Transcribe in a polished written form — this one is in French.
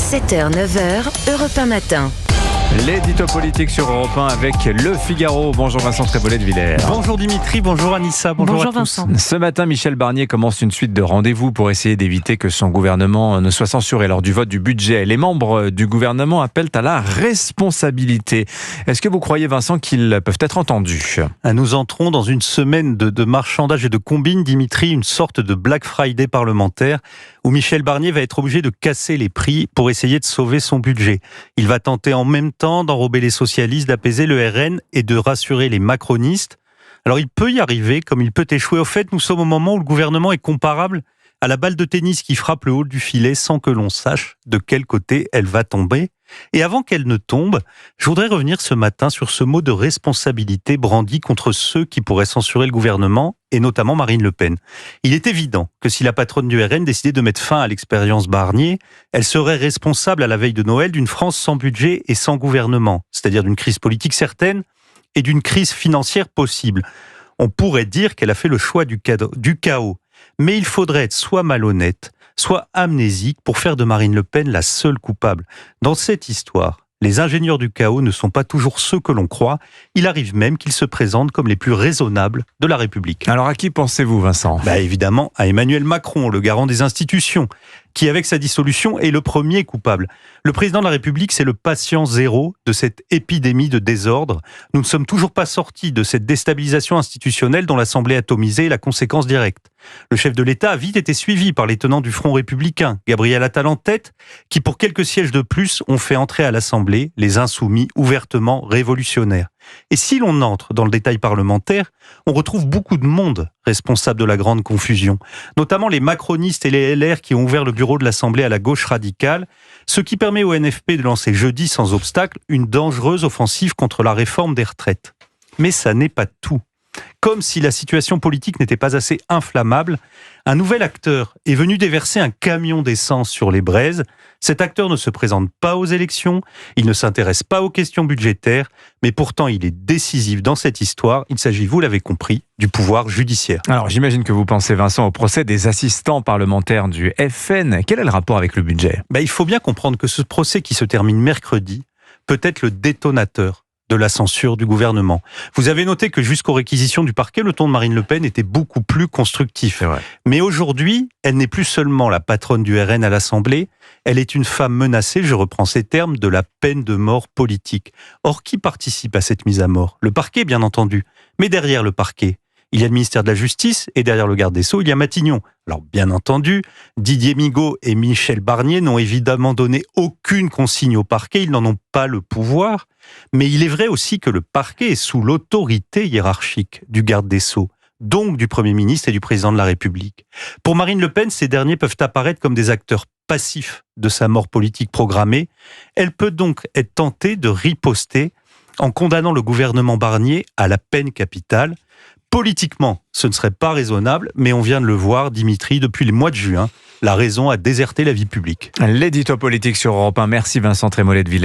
7h, 9h, Europe 1 matin. L'édito politique sur Europe 1 avec Le Figaro. Bonjour Vincent Trébolet de Villers. Bonjour Dimitri, bonjour Anissa, bonjour à tous. Vincent. Ce matin, Michel Barnier commence une suite de rendez-vous pour essayer d'éviter que son gouvernement ne soit censuré lors du vote du budget. Les membres du gouvernement appellent à la responsabilité. Est-ce que vous croyez, Vincent, qu'ils peuvent être entendus ? Nous entrons dans une semaine de marchandage et de combine, Dimitri, une sorte de Black Friday parlementaire où Michel Barnier va être obligé de casser les prix pour essayer de sauver son budget. Il va tenter en même temps d'enrober les socialistes, d'apaiser le RN et de rassurer les macronistes. Alors il peut y arriver comme il peut échouer. Au fait, nous sommes au moment où le gouvernement est comparable à la balle de tennis qui frappe le haut du filet sans que l'on sache de quel côté elle va tomber. Et avant qu'elle ne tombe, je voudrais revenir ce matin sur ce mot de responsabilité brandi contre ceux qui pourraient censurer le gouvernement, et notamment Marine Le Pen. Il est évident que si la patronne du RN décidait de mettre fin à l'expérience Barnier, elle serait responsable à la veille de Noël d'une France sans budget et sans gouvernement, c'est-à-dire d'une crise politique certaine et d'une crise financière possible. On pourrait dire qu'elle a fait le choix du chaos. Mais il faudrait être soit malhonnête, soit amnésique pour faire de Marine Le Pen la seule coupable. Dans cette histoire, les ingénieurs du chaos ne sont pas toujours ceux que l'on croit. Il arrive même qu'ils se présentent comme les plus raisonnables de la République. Alors à qui pensez-vous, Vincent ? Évidemment, à Emmanuel Macron, le garant des institutions, qui avec sa dissolution est le premier coupable. Le président de la République, c'est le patient zéro de cette épidémie de désordre. Nous ne sommes toujours pas sortis de cette déstabilisation institutionnelle dont l'Assemblée atomisée est la conséquence directe. Le chef de l'État a vite été suivi par les tenants du Front républicain, Gabriel Attal en tête, qui pour quelques sièges de plus ont fait entrer à l'Assemblée les insoumis ouvertement révolutionnaires. Et si l'on entre dans le détail parlementaire, on retrouve beaucoup de monde responsable de la grande confusion, notamment les macronistes et les LR qui ont ouvert le bureau de l'Assemblée à la gauche radicale, ce qui permet au NFP de lancer jeudi sans obstacle une dangereuse offensive contre la réforme des retraites. Mais ça n'est pas tout. Comme si la situation politique n'était pas assez inflammable, un nouvel acteur est venu déverser un camion d'essence sur les braises. Cet acteur ne se présente pas aux élections, il ne s'intéresse pas aux questions budgétaires, mais pourtant il est décisif dans cette histoire. Il s'agit, vous l'avez compris, du pouvoir judiciaire. Alors j'imagine que vous pensez, Vincent, au procès des assistants parlementaires du FN. Quel est le rapport avec le budget ? Il faut bien comprendre que ce procès qui se termine mercredi peut être le détonateur de la censure du gouvernement. Vous avez noté que jusqu'aux réquisitions du parquet, le ton de Marine Le Pen était beaucoup plus constructif. Mais aujourd'hui, elle n'est plus seulement la patronne du RN à l'Assemblée, elle est une femme menacée, je reprends ces termes, de la peine de mort politique. Or, qui participe à cette mise à mort ? Le parquet, bien entendu. Mais derrière le parquet, il y a le ministère de la Justice et derrière le garde des Sceaux, il y a Matignon. Alors bien entendu, Didier Migaud et Michel Barnier n'ont évidemment donné aucune consigne au parquet, ils n'en ont pas le pouvoir. Mais il est vrai aussi que le parquet est sous l'autorité hiérarchique du garde des Sceaux, donc du Premier ministre et du Président de la République. Pour Marine Le Pen, ces derniers peuvent apparaître comme des acteurs passifs de sa mort politique programmée. Elle peut donc être tentée de riposter en condamnant le gouvernement Barnier à la peine capitale. Politiquement, ce ne serait pas raisonnable, mais on vient de le voir, Dimitri, depuis le mois de juin, la raison a déserté la vie publique. L'édito politique sur Europe 1. Merci Vincent Trébolet de Villers.